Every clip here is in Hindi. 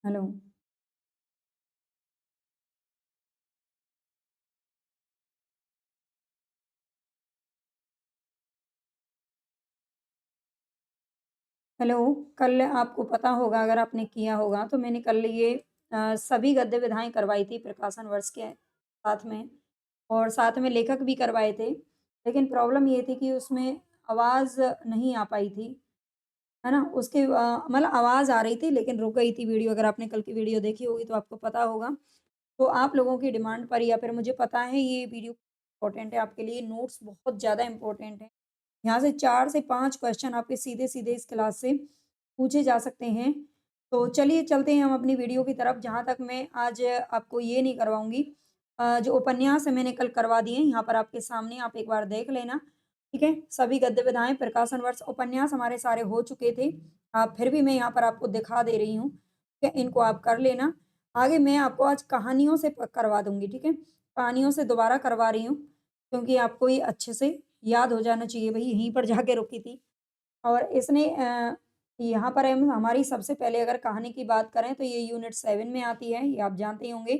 हेलो। हेलो, कल आपको पता होगा अगर आपने किया होगा तो मैंने कल ये सभी गद्य विधाएँ करवाई थी प्रकाशन वर्ष के साथ में और साथ में लेखक भी करवाए थे। लेकिन प्रॉब्लम ये थी कि उसमें आवाज़ नहीं आ पाई थी, है ना? उसके मतलब आवाज़ आ रही थी लेकिन रुक गई थी वीडियो। अगर आपने कल की वीडियो देखी होगी तो आपको पता होगा। तो आप लोगों की डिमांड पर या फिर मुझे पता है ये वीडियो इम्पोर्टेंट है आपके लिए, नोट्स बहुत ज़्यादा इम्पोर्टेंट हैं। यहाँ से 4 से 5 क्वेश्चन आपके सीधे-सीधे इस क्लास से पूछे जा सकते हैं। तो चलिए चलते हैं हम अपनी वीडियो की तरफ, जहाँ तक मैं आज आपको ये नहीं करवाऊँगी। जो उपन्यास है मैंने कल करवा दिए हैं, यहाँ पर आपके सामने आप एक बार देख लेना, ठीक है? सभी गद्य विधाएँ, प्रकाशन वर्ष, उपन्यास हमारे सारे हो चुके थे। फिर भी मैं यहाँ पर आपको दिखा दे रही हूँ, ठीक है? इनको आप कर लेना। आगे मैं आपको आज कहानियों से प करवा दूँगी, ठीक है? कहानियों से दोबारा करवा रही हूँ, क्योंकि आपको ये अच्छे से याद हो जाना चाहिए भई, यहीं पर जाके रुकी थी। और इसने यहाँ पर हम हमारी सबसे पहले अगर कहानी की बात करें तो ये यूनिट 7 में आती है, ये आप जानते ही होंगे।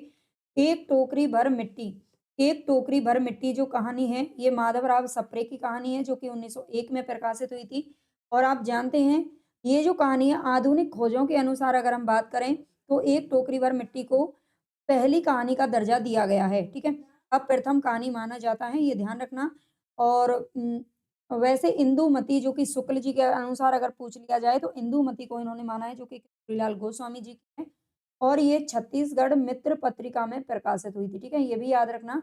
एक टोकरी भर मिट्टी। एक टोकरी भर मिट्टी जो कहानी है, ये माधवराव सप्रे की कहानी है जो कि 1901 में प्रकाशित हुई थी। और आप जानते हैं, ये जो कहानी है आधुनिक खोजों के अनुसार अगर हम बात करें, तो एक टोकरी भर मिट्टी को पहली कहानी का दर्जा दिया गया है, ठीक है? अब प्रथम कहानी माना जाता है, ये ध्यान रखना। और वैसे इंदुमती जो कि शुक्ल जी के अनुसार अगर पूछ लिया जाए तो इंदुमती को इन्होंने माना है जो कि कस्तूरीलाल गोस्वामी जी की है। और ये छत्तीसगढ़ मित्र पत्रिका में प्रकाशित हुई थी, ठीक है? ये भी याद रखना,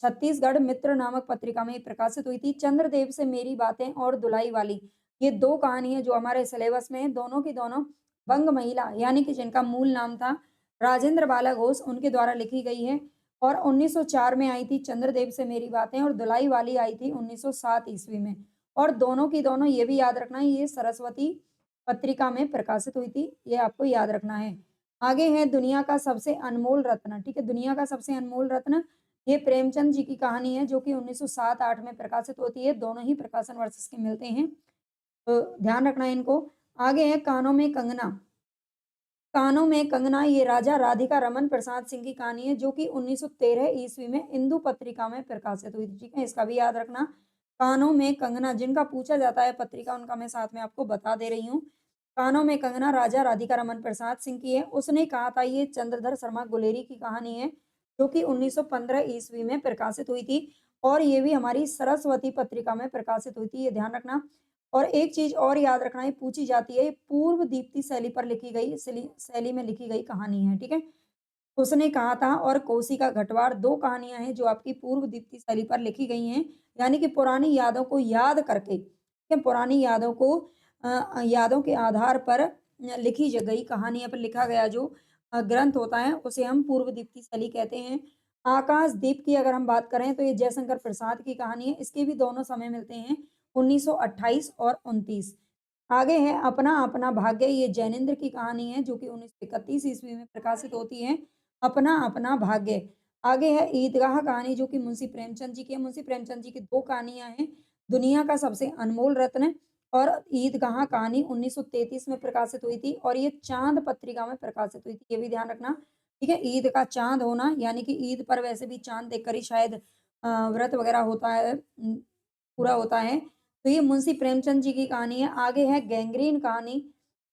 छत्तीसगढ़ मित्र नामक पत्रिका में प्रकाशित हुई थी। चंद्रदेव से मेरी बातें और दुलाई वाली, ये 2 कहानी है जो हमारे सिलेबस में है, दोनों की दोनों बंग महिला यानी कि जिनका मूल नाम था राजेंद्र बाला घोष, उनके द्वारा लिखी गई है। और 1904 में आई थी चंद्रदेव से मेरी बातें और दुलाई वाली आई थी 1907 ईस्वी में। और दोनों की दोनों ये भी याद रखना, ये सरस्वती पत्रिका में प्रकाशित हुई थी, ये आपको याद रखना है। आगे है दुनिया का सबसे अनमोल रत्न, ठीक है? दुनिया का सबसे अनमोल रत्न, ये प्रेमचंद जी की कहानी है जो कि 1907-8 में प्रकाशित होती है, दोनों ही प्रकाशन वर्ष इसके मिलते हैं, तो ध्यान रखना है इनको। आगे है कानों में कंगना। कानों में कंगना, ये राजा राधिका रमन प्रसाद सिंह की कहानी है जो कि 1913 ईस्वी में इंदु पत्रिका में प्रकाशित हुई थी, ठीक है? इसका भी याद रखना। कानों में कंगना, जिनका पूछा जाता है पत्रिका, उनका मैं साथ में आपको बता दे रही हूँ। कानों में कंगना राजा राधिका रमन प्रसाद सिंह की है। उसने कहा था, ये चंद्रधर शर्मा गुलेरी की कहानी है जो कि 1915 ईस्वी में प्रकाशित हुई थी। और ये भी हमारी सरस्वती पत्रिका में प्रकाशित हुई थी, ये ध्यान रखना। और एक चीज़ और याद रखना, ये पूछी जाती है, ये पूर्व दीप्ति शैली पर लिखी गई शैली में लिखी गई कहानी है, ठीक है? उसने कहा था और कोसी का घटवार, 2 कहानियाँ हैं जो आपकी पूर्व दीप्ति शैली पर लिखी गई हैं, यानी कि पुरानी यादों को याद करके, ठीक है? पुरानी यादों को यादों के आधार पर लिखी गई कहानियों पर लिखा गया जो ग्रंथ होता है, उसे हम पूर्व दीप्ति शैली कहते हैं। आकाशदीप की अगर हम बात करें तो ये जयशंकर प्रसाद की कहानी है, इसके भी दोनों समय मिलते हैं, 1928 और 29। आगे है अपना अपना भाग्य, ये जैनेंद्र की कहानी है जो कि 1931 ईस्वी में प्रकाशित होती है, अपना अपना भाग्य। आगे है ईदगाह कहानी जो कि मुंशी प्रेमचंद जी की है, मुंशी प्रेमचंद जी की 2 कहानियाँ हैं, दुनिया का सबसे अनमोल रत्न और ईदगाह कहानी 1933 में प्रकाशित हुई थी और ये चाँद पत्रिका में प्रकाशित हुई थी, ये भी ध्यान रखना, ठीक है? ईद का चाँद होना यानी कि ईद पर वैसे भी चाँद देखकर ही शायद व्रत वगैरह होता है, पूरा होता है। तो ये मुंशी प्रेमचंद जी की कहानी है। आगे है गैंग्रीन कहानी।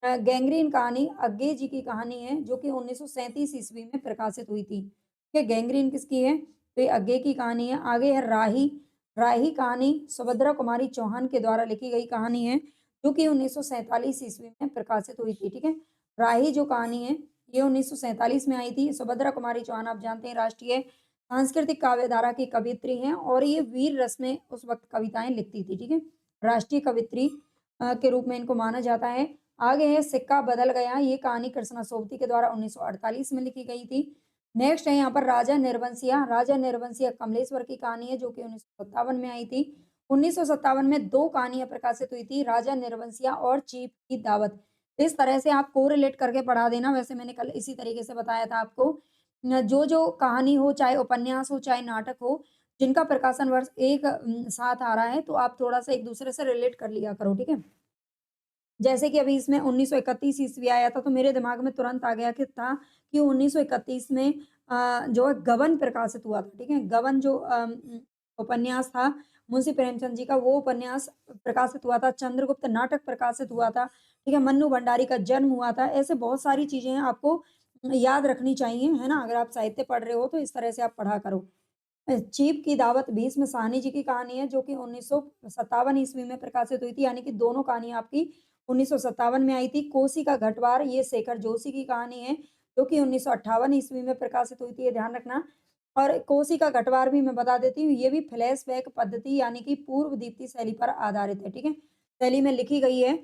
गैंग्रीन कहानी अग्गे जी की कहानी है जो कि 1937 ईस्वी में प्रकाशित हुई थी। ठीक है, गैंग्रीन किसकी है? तो ये अग्गे की कहानी है। आगे है राही। राही कहानी सुभद्रा कुमारी चौहान के द्वारा लिखी गई कहानी है जो कि 1947 ईस्वी में प्रकाशित हुई थी। ठीक है, राही जो कहानी है ये 1947 में आई थी। सुभद्रा कुमारी चौहान आप जानते हैं राष्ट्रीय सांस्कृतिक काव्यधारा की कवियत्री हैं और ये वीर रस में उस वक़्त कविताएँ लिखती थी, ठीक है? राष्ट्रीय कवियत्री के रूप में इनको माना जाता है। आगे है सिक्का बदल गया, ये कहानी कृष्णा सोबती के द्वारा 1948 में लिखी गई थी। नेक्स्ट है यहाँ पर राजा निर्बंसिया। राजा निर्बंसिया कमलेश्वर की कहानी है जो कि 1957 में आई थी। 1957 में 2 कहानियाँ प्रकाशित हुई थी, राजा निर्बंसिया और चीप की दावत। इस तरह से आप कोरिलेट करके पढ़ा देना, वैसे मैंने कल इसी तरीके से बताया था आपको। जो-जो कहानी हो, चाहे उपन्यास हो, चाहे नाटक हो, जिनका प्रकाशन वर्ष एक साथ आ रहा है, तो आप थोड़ा-सा एक-दूसरे से रिलेट कर लिया करो, ठीक है? जैसे कि अभी इसमें 1931 ईस्वी आया था, तो मेरे दिमाग में तुरंत आ गया कि था कि 1931 में जो है गबन प्रकाशित हुआ था, ठीक है? गबन जो उपन्यास था मुंशी प्रेमचंद जी का, वो उपन्यास प्रकाशित हुआ था। चंद्रगुप्त नाटक प्रकाशित हुआ था, ठीक है? मन्नू भंडारी का जन्म हुआ था। ऐसे बहुत सारी चीज़ें हैं, आपको याद रखनी चाहिए, है ना? अगर आप साहित्य पढ़ रहे हो, तो इस तरह से आप पढ़ा करो। चीप की दावत भीष्म साहनी जी की कहानी है, जो कि 1957 ईस्वी में प्रकाशित हुई थी, यानी कि दोनों कहानियाँ आपकी 1957 में आई थी। कोसी का घटवार, ये शेखर जोशी की कहानी है, जो कि 1958 ईस्वी में प्रकाशित हुई थी, ये ध्यान रखना। और कोसी का घटवार भी मैं बता देती हूँ, ये भी फ्लैशबैक पद्धति यानी कि पूर्व दीप्ति शैली पर आधारित है, ठीक है? शैली में लिखी गई है।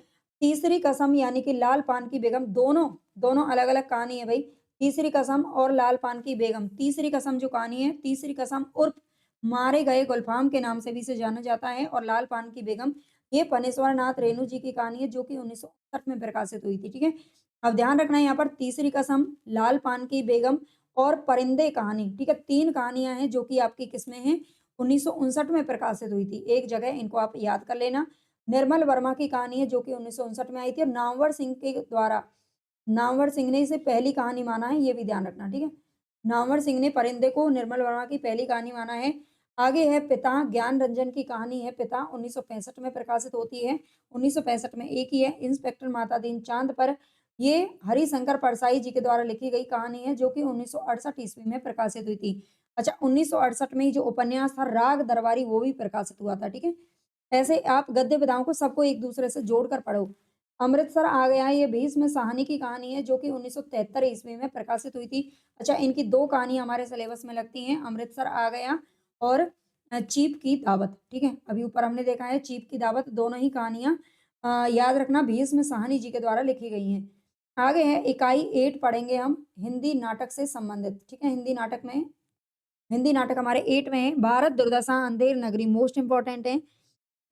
तीसरी कसम यानी कि लाल पान की बेगम, दोनों दोनों अलग-अलग कहानी है भई। तीसरी कसम और लाल पान की बेगम। तीसरी कसम जो कहानी है, तीसरी कसम उर्फ मारे गए गुलफाम के नाम से भी इसे जाना जाता है, और लाल पान की बेगम, ये फणीश्वर नाथ रेणु जी की कहानी है, जो कि 1959 में प्रकाशित हुई थी, ठीक है? अब ध्यान रखना यहाँ पर तीसरी कसम, लाल पान की बेगम और परिंदे कहानी, ठीक है? 3 कहानियाँ हैं जो कि आपकी किसमें हैं, 1959 में प्रकाशित हुई थी। एक जगह इनको आप याद कर लेना। निर्मल वर्मा की कहानी है, जो कि 1959 में आई थी, और नामवर सिंह के द्वारा, नामवर सिंह ने इसे पहली कहानी माना है, ये भी ध्यान रखना, ठीक है? नामवर सिंह ने परिंदे को निर्मल वर्मा की पहली कहानी माना है। आगे है पिता, ज्ञान रंजन की कहानी है पिता, 1965 में प्रकाशित होती है। 1965 में एक ही है, इंस्पेक्टर मातादीन चाँद पर, ये हरिशंकर परसाई जी के द्वारा लिखी गई कहानी है, जो कि 1968 ईस्वी में प्रकाशित हुई थी। अच्छा, 1968 में ही जो उपन्यास था राग दरबारी, वो भी प्रकाशित हुआ था, ठीक है? ऐसे आप गद्य विधाओं को सबको एक-दूसरे से जोड़कर पढ़ो। अमृतसर आ गया, ये भीष्म साहनी की कहानी है, जो कि 1973 ईस्वी में प्रकाशित हुई थी। अच्छा, इनकी 2 कहानियाँ हमारे सिलेबस में लगती हैं, अमृतसर आ गया और चीप की दावत, ठीक है? अभी ऊपर हमने देखा है चीप की दावत, दोनों ही कहानियाँ याद रखना भीष्म साहनी जी के द्वारा लिखी गई हैं। आगे है इकाई 8 पढ़ेंगे हम, हिंदी नाटक से संबंधित, ठीक है? हिंदी नाटक हमारे 8 में है, भारत दुर्दशा अंधेर नगरी, मोस्ट इम्पोर्टेंट है।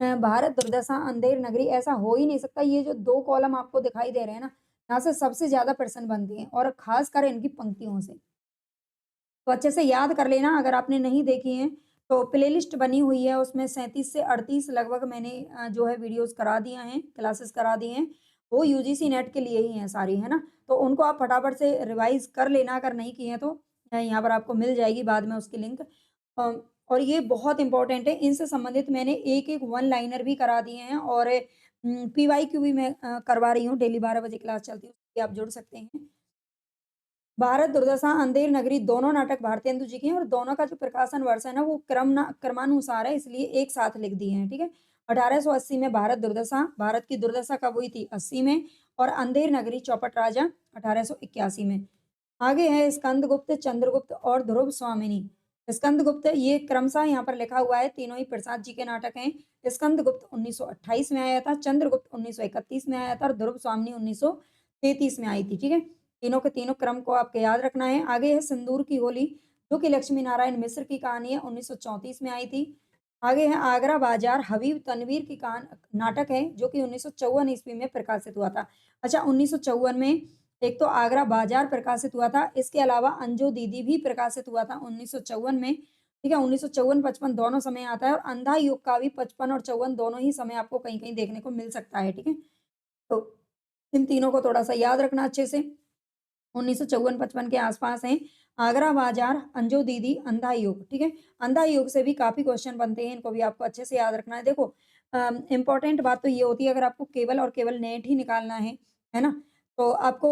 भारत दुर्दशा अंधेर नगरी, ऐसा हो ही नहीं सकता। ये जो 2 कॉलम आपको दिखाई दे रहे हैं ना, यहाँ से सबसे ज़्यादा प्रश्न बनते हैं, और ख़ासकर इनकी पंक्तियों से। तो अच्छे से याद कर लेना, अगर आपने नहीं देखी हैं, तो प्लेलिस्ट बनी हुई है, उसमें 37 से 38 लगभग मैंने जो है वीडियोज़ करा दिया हैं, क्लासेस करा दी हैं। वो यूजीसी नेट के लिए ही हैं सारी, है ना? तो उनको आप फटाफट से रिवाइज़ कर लेना, अगर नहीं की हैं तो। यहाँ पर आपको मिल जाएगी बाद में उसकी लिंक। अ, और ये बहुत इम्पोर्टेंट है, इनसे संबंधित मैंने एक-एक वन लाइनर भी करा दिए हैं, और पीवाईक्यू भी मैं करवा रही हूँ, डेली 12 बजे क्लास चलती है, उसमें भी आप जुड़ सकते हैं। भारत दुर्दशा, अंधेर नगरी, दोनों नाटक भारतेंदु जी के हैं, और दोनों का जो प्रकाशन वर्ष है ना, वो क्रमानुसार है, इसलिए एक साथ लिख दिए हैं, ठीक है? 1880 में भारत दुर्दशा, भारत की दुर्दशा कब हुई थी? 80 में, और अंधेर नगरी चौपट राजा 1881 में। आगे है स्कंदगुप्त, चंद्रगुप्त और ध्रुव स्वामिनी। स्कंदगुप्त ये क्रमशः यहाँ पर लिखा हुआ है, तीनों ही प्रसाद जी के नाटक हैं। स्कंदगुप्त 1928 में आया था, चंद्रगुप्त 1931 में आया था, और ध्रुव स्वामिनी 1933 में आई थी, ठीक है? तीनों के तीनों क्रम को आपको याद रखना है। आगे है सिंदूर की होली, जो कि लक्ष्मी नारायण मिश्र की कहानी है, 1934 में आई थी। आगे है आगरा बाजार, हबीब तनवीर की नाटक है, जो कि 1954 ईस्वी में प्रकाशित हुआ था। अच्छा, 1954 में एक तो आगरा बाजार प्रकाशित हुआ था, इसके अलावा अंजो दीदी भी प्रकाशित हुआ था 1954 में, ठीक है? 1954-55 दोनों समय आता है, और अंधा युग का भी 55 और 54 दोनों ही समय आपको कहीं-कहीं देखने को मिल सकता है, ठीक है? तो इन तीनों को थोड़ा-सा याद रखना अच्छे से। 1954-55 के आसपास हैं। आगरा बाजार, अंजू दीदी, अंधा युग, ठीक है? अंधा युग से भी काफ़ी क्वेश्चन बनते हैं, इनको भी आपको अच्छे से याद रखना है। देखो इम्पोर्टेंट बात तो ये होती है, अगर आपको केवल और केवल नेट ही निकालना है ना? तो आपको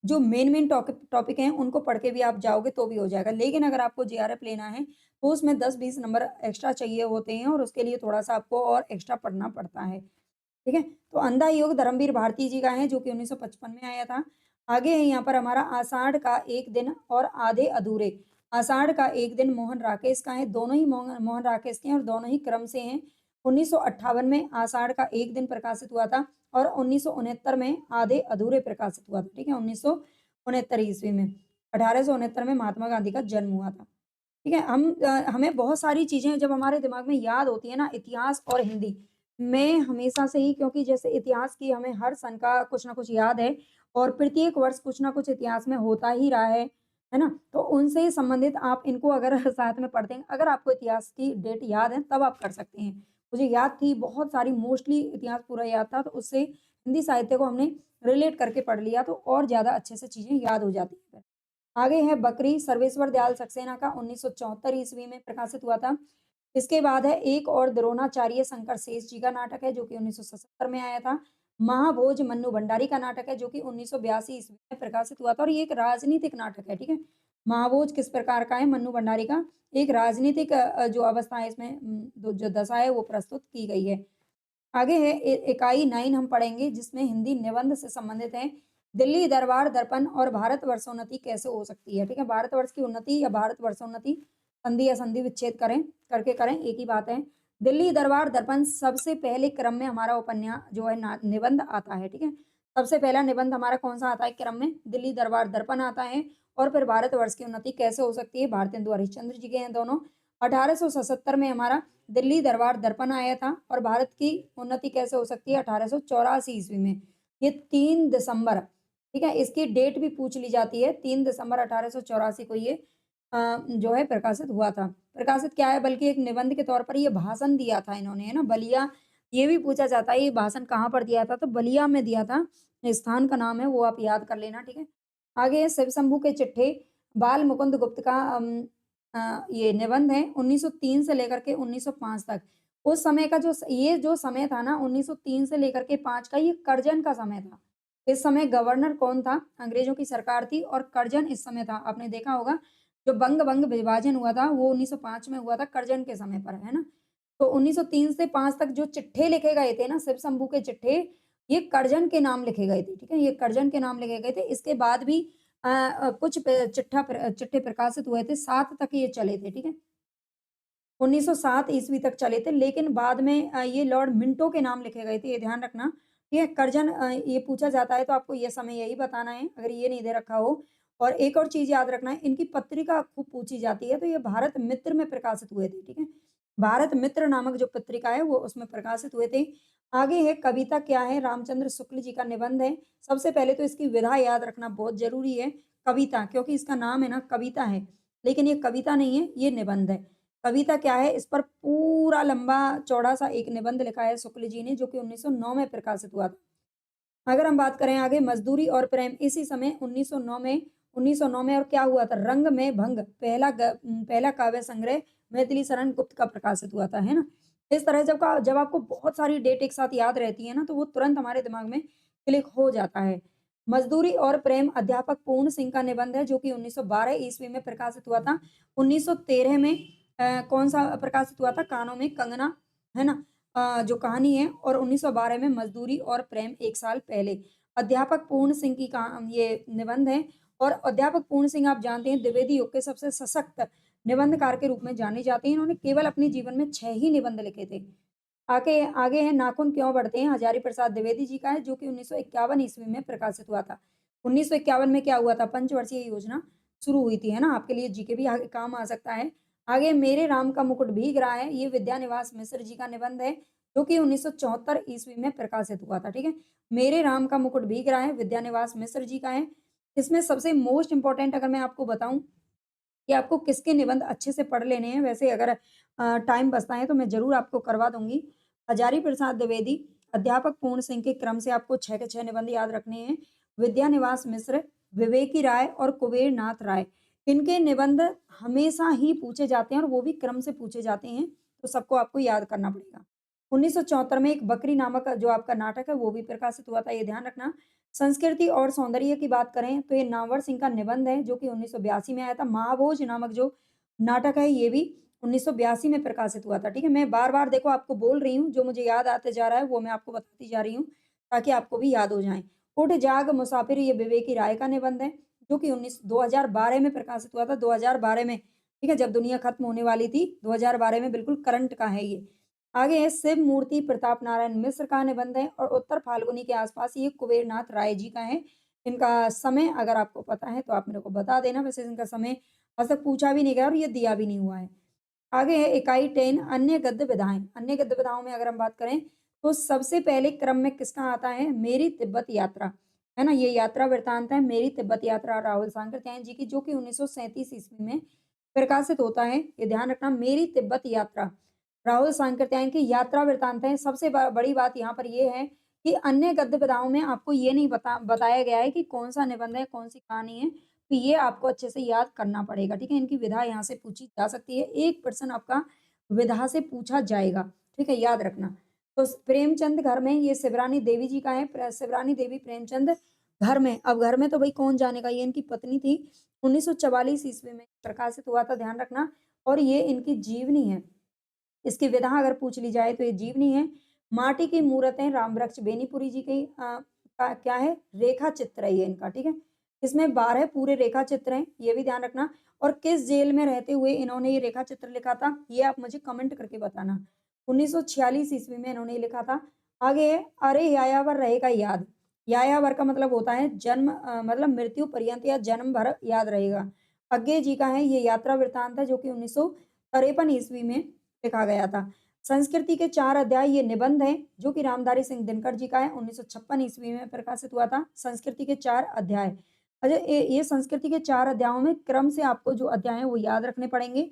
जो मेन-मेन टॉपिक हैं, उनको पढ़ के भी आप जाओगे तो भी हो जाएगा। लेकिन अगर आपको जेआरएफ लेना है, तो उसमें 10-20 नंबर एक्स्ट्रा चाहिए होते हैं, और उसके लिए थोड़ा-सा आपको और एक्स्ट्रा पढ़ना पड़ता है। ठीक है? तो अंधा योग धर्मवीर भारती जी का है, जो कि 1955 में आया था। आगे है यहाँ पर हमारा आषाढ़ का एक दिन और आधे अधूरे। आषाढ़ का एक दिन मोहन राकेश का है, दोनों ही मोहन मोहन राकेश के हैं, और दोनों ही क्रम से हैं। 1958 में आषाढ़ का एक दिन प्रकाशित हुआ था, और 1969 में आधे अधूरे प्रकाशित हुआ था, ठीक है? 1969 ईस्वी में। 1869 में महात्मा गांधी का जन्म हुआ था। ठीक है? हमें बहुत सारी चीज़ें जब हमारे दिमाग में याद होती है ना, इतिहास और हिंदी, मैं हमेशा से ही, क्योंकि जैसे इतिहास की हमें हर सन का कुछ ना कुछ याद है, और प्रत्येक वर्ष कुछ ना कुछ इतिहास में होता ही रहा है ना? तो उनसे संबंधित आप इनको अगर साथ में पढ़ते हैं, अगर आपको इतिहास की डेट याद है, तब आप कर सकते हैं। मुझे याद थी, बहुत सारी मोस्टली इतिहास पूरा याद था, तो उससे हिंदी साहित्य को हमने रिलेट करके पढ़ लिया, तो और ज़्यादा अच्छे से चीज़ें याद हो जाती हैं फिर। आगे है बकरी, सर्वेश्वर दयाल सक्सेना का 1974 ईस्वी में प्रकाशित हुआ था। इसके बाद है एक और द्रोणाचार्य शंकर शेष जी का नाटक है, जो कि 1977 में आया था। महाभोज मन्नू भंडारी का नाटक है, जो कि 1982 ईस्वी में प्रकाशित हुआ था, और ये एक राजनीतिक नाटक है, ठीक है? महाभोज किस प्रकार का है मन्नू भंडारी का? एक राजनीतिक जो अवस्था है इसमें जो दशा है वो प्रस्तुत की गई है। आगे है इकाई 9 हम पढ़ेंगे, जिसमें हिंदी निबंध से संबंधित है। दिल्ली दरबार दर्पण और भारतवर्षोन्नति कैसे हो सकती है? ठीक है, भारतवर्ष की उन्नति या भारतवर्षोन्नति, संधि या संधि विच्छेद करें, एक ही बात है। दिल्ली दरबार दर्पण सबसे पहले क्रम में हमारा जो है ना निबंध आता है, ठीक है? सबसे पहला निबंध हमारा कौन-सा आता है क्रम में? दिल्ली दरबार दर्पण आता है, और फिर भारतवर्ष की उन्नति कैसे हो सकती है? भारतेंदु हरिश्चंद्र जी के हैं दोनों। 1877 में हमारा दिल्ली दरबार दर्पण आया था, और भारत की उन्नति कैसे हो सकती है? 1884 ईस्वी में। ये 3 दिसंबर, ठीक है? इसकी डेट भी पूछ ली जाती है, 3 दिसंबर 1884 को ये जो है प्रकाशित हुआ था। प्रकाशित क्या है, बल्कि एक निबंध के तौर पर ये भाषण दिया था इन्होंने, है ना? बलिया, ये भी पूछा जाता है ये भाषण कहाँ पर दिया था? तो बलिया में दिया था। स्थान का नाम है वो आप याद कर लेना, ठीक है? आगे है शिव शंभू के चिट्ठे, बाल मुकुंद गुप्त का ये निबंध है 1903 से लेकर के 1905 तक। उस समय का ये जो समय था ना 1903 से लेकर के 5 का, ये कर्जन का समय था। इस समय गवर्नर कौन था? अंग्रेजों की सरकार थी, और कर्जन इस समय था। आपने देखा होगा जो बंग विभाजन हुआ था वो 1905 में हुआ था कर्जन के समय पर, है ना? तो 1903 से 5 तक जो चिट्ठे लिखे गए थे ना, शिव शंभू के चिट्ठे, ये कर्जन के नाम लिखे गए थे, ठीक है? ये कर्जन के नाम लिखे गए थे। इसके बाद भी कुछ चिट्ठे प्रकाशित हुए थे, 7 तक ये चले थे, ठीक है? 1907 ईस्वी तक चले थे, लेकिन बाद में ये लॉर्ड मिंटो के नाम लिखे गए थे, ये ध्यान रखना। ये कर्जन ये पूछा जाता है तो आपको ये समय यही बताना है, अगर ये नहीं दे रखा हो। और एक और चीज़ याद रखना है, इनकी पत्रिका खूब पूछी जाती है, तो ये भारत मित्र में प्रकाशित हुए थे, ठीक है? भारत मित्र नामक जो पत्रिका है, वो उसमें प्रकाशित हुए थे। आगे है कविता क्या है? रामचंद्र शुक्ल जी का निबंध है। सबसे पहले तो इसकी विधा याद रखना बहुत ज़रूरी है, कविता, क्योंकि इसका नाम है ना कविता है, लेकिन ये कविता नहीं है, ये निबंध है। कविता क्या है? इस पर पूरा लंबा चौड़ा-सा एक निबंध लिखा है शुक्ल जी ने, जो कि 1909 में प्रकाशित हुआ था। अगर हम बात करें आगे मज़दूरी और प्रेम, इसी समय 1909 में और क्या हुआ था? रंग में भंग, पहला काव्य संग्रह मैथिली शरण गुप्त का प्रकाशित हुआ था, है ना? इस तरह जब आपको बहुत सारी डेट एक साथ याद रहती है ना, तो वो तुरंत हमारे दिमाग में क्लिक हो जाता है। मज़दूरी और प्रेम अध्यापक पूर्ण सिंह का निबंध है, जो कि 1912 ईस्वी में प्रकाशित हुआ था। 1913 में कौन-सा प्रकाशित हुआ था? कानों में कंगना, है ना? जो कहानी है, और 1912 में मज़दूरी और प्रेम 1 साल पहले। अध्यापक पूर्ण सिंह की ये निबंध है, और अध्यापक पूर्ण सिंह आप जानते हैं द्विवेदी युग के सबसे सशक्त निबंधकार के रूप में जाने जाते हैं। इन्होंने केवल अपने जीवन में 6 ही निबंध लिखे थे। आगे आगे है नाखून क्यों बढ़ते हैं? हजारी प्रसाद द्विवेदी जी का है, जो कि 1951 ईस्वी में प्रकाशित हुआ था। 1951 में क्या हुआ था? पंचवर्षीय योजना शुरू हुई थी, है ना? आपके लिए जीके भी आगे काम आ सकता है। आगे मेरे राम का मुकुट भीग रहा है, ये विद्यानिवास मिश्र जी का निबंध है, जो कि 1974 ईस्वी में प्रकाशित हुआ था, ठीक है? मेरे राम का मुकुट भीग रहा है, विद्यानिवास मिश्र जी का है। इसमें सबसे मोस्ट इम्पोर्टेंट अगर मैं आपको बताऊँ कि आपको किसके निबंध अच्छे से पढ़ लेने हैं, वैसे अगर टाइम बचता है तो मैं ज़रूर आपको करवा दूँगी। हजारी प्रसाद द्विवेदी, अध्यापक पूर्ण सिंह के क्रम से आपको 6 के 6 निबंध याद रखने हैं। विद्यानिवास मिश्र, विवेकी राय और कुबेर नाथ राय, इनके निबंध हमेशा ही पूछे जाते हैं, और वो भी क्रम से पूछे जाते हैं, तो सबको आपको याद करना पड़ेगा। 1974 में एक बकरी नामक जो आपका नाटक है, वो भी प्रकाशित हुआ था, ये ध्यान रखना। संस्कृति और सौंदर्य की बात करें तो ये नामवर सिंह का निबंध है, जो कि 1982 में आया था। महाभोज नामक जो नाटक है, ये भी 1982 में प्रकाशित हुआ था, ठीक है? मैं बार-बार देखो आपको बोल रही हूँ, जो मुझे याद आते जा रहा है वो मैं आपको बताती जा रही हूँ, ताकि आपको भी याद हो जाएँ। उठ जाग मुसाफिर, ये विवेकी राय का निबंध है, जो कि 2012 में प्रकाशित हुआ था, 2012 में, ठीक है? जब दुनिया खत्म होने वाली थी, 2012 में, बिल्कुल करंट का है ये। आगे है शिव मूर्ति प्रताप नारायण मिश्र का निबंध है, और उत्तर फाल्गुनी के आसपास ये कुबेरनाथ राय जी का है। इनका समय अगर आपको पता है तो आप मेरे को बता देना, वैसे इनका समय आज तक पूछा भी नहीं गया और ये दिया भी नहीं हुआ है। आगे है इकाई 10 अन्य गद्य विधाएँ। अन्य गद्य विधाओं में अगर हम बात करें तो सबसे पहले क्रम में किसका आता है? मेरी तिब्बत यात्रा, है ना? ये यात्रा वृत्तांत है मेरी तिब्बत यात्रा राहुल सांकृत्यायन जी की, जो कि 1937 ईस्वी में प्रकाशित होता है। ये ध्यान रखना, मेरी तिब्बत यात्रा। राहुल सांकृत्यायन की यात्रा वृत्तांत है। सबसे बड़ी बात यहाँ पर ये है कि अन्य गद्य विधाओं में आपको ये नहीं बताया गया है कि कौन-सा निबंध है, कौन-सी कहानी है, तो ये आपको अच्छे से याद करना पड़ेगा, ठीक है? इनकी विधा यहाँ से पूछी जा सकती है। 1 प्रश्न आपका विधा से पूछा जाएगा, ठीक है? याद रखना। तो प्रेमचंद घर में ये शिवरानी देवी जी का है, शिवरानी देवी प्रेमचंद घर में। अब घर में तो भई कौन जानेगा, ये इनकी पत्नी थी। 1944 ईस्वी में प्रकाशित हुआ था, ध्यान रखना, और ये इनकी जीवनी है। इसकी विधा अगर पूछ ली जाए तो ये जीवनी है। माटी की मूरतें रामवृक्ष बेनीपुरी जी की का क्या है, रेखा चित्र है ये इनका, ठीक है? इसमें 12 पूरे रेखा चित्र हैं, ये भी ध्यान रखना। और किस जेल में रहते हुए इन्होंने ये रेखा चित्र लिखा था, ये आप मुझे कमेंट करके बताना। 1946 ईस्वी में इन्होंने ये लिखा था। आगे है, अरे यायावर रहेगा याद। यायावर का मतलब होता है जन्म, मतलब मृत्यु पर्यंत या जन्म भर याद रहेगा। अज्ञे जी का है, ये यात्रा वृत्तांत है जो कि 1953 ईस्वी में लिखा गया था। संस्कृति के 4 अध्याय ये निबंध हैं, जो कि रामधारी सिंह दिनकर जी का है, 1956 ईस्वी में प्रकाशित हुआ था। संस्कृति के 4 अध्याय। अच्छा, ये संस्कृति के 4 अध्यायों में क्रम से आपको जो अध्याय हैं वो याद रखने पड़ेंगे,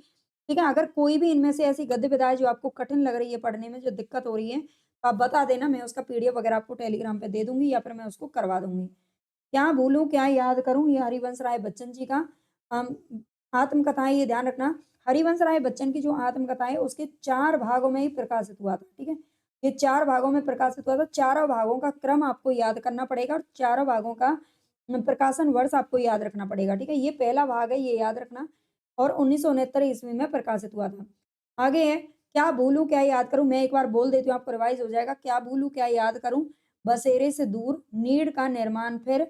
ठीक है? अगर कोई भी इनमें से ऐसी गद्य विधाएँ जो आपको कठिन लग रही है पढ़ने में, जो दिक्कत हो रही है, तो आप बता देना, मैं उसका पीडीएफ वगैरह आपको टेलीग्राम पे दे दूँगी या फिर मैं उसको करवा दूँगी। क्या भूलूँ, क्या याद करूँ, ये हरिवंश राय बच्चन जी का अम, आत्मकथा है, ये ध्यान रखना। हरिवंश राय बच्चन की जो आत्मकथा है, उसके 4 भागों में ही प्रकाशित हुआ था, ठीक है? ये 4 भागों में प्रकाशित हुआ था, चारों भागों का क्रम आपको याद करना पड़ेगा और चारों भागों का प्रकाशन वर्ष आपको याद रखना पड़ेगा, ठीक है? ये पहला भाग है, ये याद रखना, और 1969 ईस्वी में प्रकाशित हुआ था। आगे है, क्या भूलूँ, क्या याद करूँ? मैं एक बार बोल देती हूँ, आपको रिवाइज़ हो जाएगा। क्या भूलूँ, क्या याद करूँ? बसेरे से दूर, नीड़ का निर्माण फिर,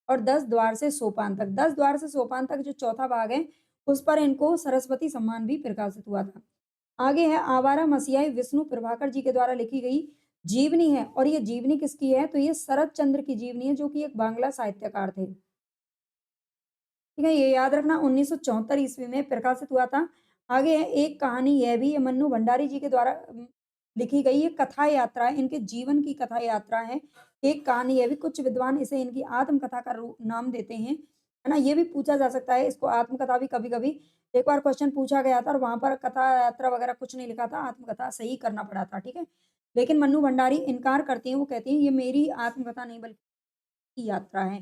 और 10 द्वार से सोपान तक। 10 द्वार से सोपान तक जो चौथा भाग है, उस पर इनको सरस्वती सम्मान भी प्रकाशित हुआ था। आगे है, आवारा मसीहाई विष्णु प्रभाकर जी के द्वारा लिखी गई जीवनी है, और ये जीवनी किसकी है? तो ये शरत चंद्र की जीवनी है, जो कि एक बांग्ला साहित्यकार थे। ठीक है, ये याद रखना, 1974 ईस्वी में प्रकाशित हुआ था। आगे है, एक कहानी यह भी है, मन्नू भंडारी जी के द्वारा लिखी गई ये कथा यात्रा है, इनके जीवन की कथा यात्रा है। एक कहानी यह भी, कुछ विद्वान इसे इनकी आत्मकथा का रूप नाम देते हैं, है ना? ये भी पूछा जा सकता है, इसको आत्मकथा भी कभी-कभी एक बार क्वेश्चन पूछा गया था और वहाँ पर कथा यात्रा वगैरह कुछ नहीं लिखा था, आत्मकथा सही करना पड़ा था, ठीक है? लेकिन मन्नू भंडारी इनकार करती हैं, वो कहती हैं ये मेरी आत्मकथा नहीं बल्कि की यात्रा है।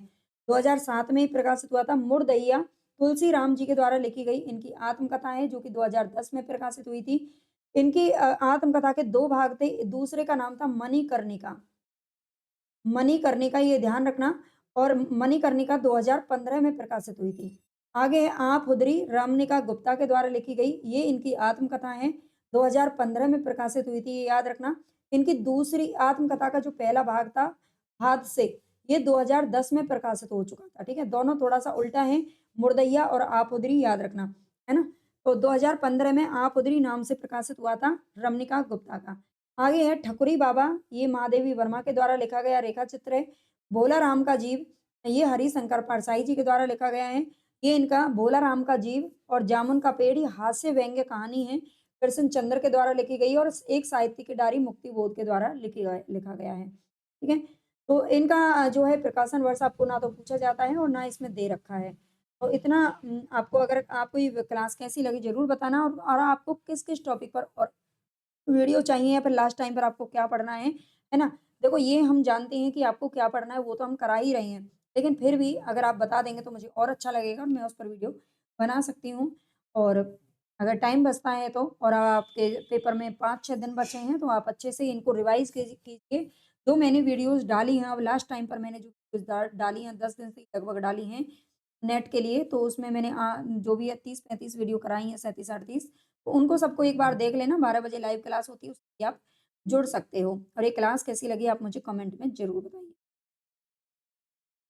2007 में प्रकाशित हुआ था मुड़दैया, तुलसी राम जी के द्वारा लिखी गई इनकी आत्मकथा है, जो कि 2010 में प्रकाशित हुई थी। इनकी आत्मकथा के 2 भाग थे, दूसरे का नाम था मणिकर्णिका। मणिकर्णिका, ये ध्यान रखना, और मणिकर्णिका 2015 में प्रकाशित हुई थी। आगे है, आप हुदरी रमनिका गुप्ता के द्वारा लिखी गई, ये इनकी आत्मकथा है, 2015 में प्रकाशित हुई थी, ये याद रखना। इनकी दूसरी आत्मकथा का जो पहला भाग था, हादसे, ये 2010 में प्रकाशित हो चुका था, ठीक है? दोनों थोड़ा-सा उल्टा है, मुर्दैया और आप हुदरी, याद रखना, है ना? तो 2015 में आप हुदरी नाम से प्रकाशित हुआ था रमनिका गुप्ता का। आगे है, ठकुरी बाबा, ये महादेवी वर्मा के द्वारा लिखा गया रेखा चित्र है। भोला राम का जीव, ये हरिशंकर परसाई जी के द्वारा लिखा गया है। ये इनका भोला राम का जीव और जामुन का पेड़, ये हास्य व्यंग्य कहानी है। कृष्ण चंद्र के द्वारा लिखी गई है और एक साहित्य की डायरी मुक्ति बोध के द्वारा लिखा गया है। ठीक है? तो इनका जो है प्रकाशन वर्ष आपको ना तो पूछा जाता है और ना इसमें दे रखा है। तो इतना आपको, अगर आपको ये क्लास कैसी लगी ज़रूर बताना, और आपको किस-किस टॉपिक पर और वीडियो चाहिए या फिर लास्ट टाइम पर आपको क्या पढ़ना है ना? देखो, ये हम जानते हैं कि आपको क्या पढ़ना है, वो तो हम करा ही रहे हैं। लेकिन फिर भी अगर आप बता देंगे तो मुझे और अच्छा लगेगा और मैं उस पर वीडियो बना सकती हूँ। और अगर टाइम बचता है तो, और आपके पेपर में 5-6 दिन बचे हैं, तो आप अच्छे से इनको रिवाइज़ कीजिए। जो मैंने वीडियोज़ डाली हैं, अब लास्ट टाइम पर मैंने जो वीडियोज़ डाली हैं, 10 दिन से लगभग डाली हैं नेट के लिए, तो उसमें मैंने जो भी है 30-35 वीडियो कराई हैं, 37-38, तो उनको सबको एक बार देख लेना। 12 बजे लाइव क्लास होती है, उसमें आप जुड़ सकते हो। और ये क्लास कैसी लगी आप मुझे कमेंट में ज़रूर बताइए।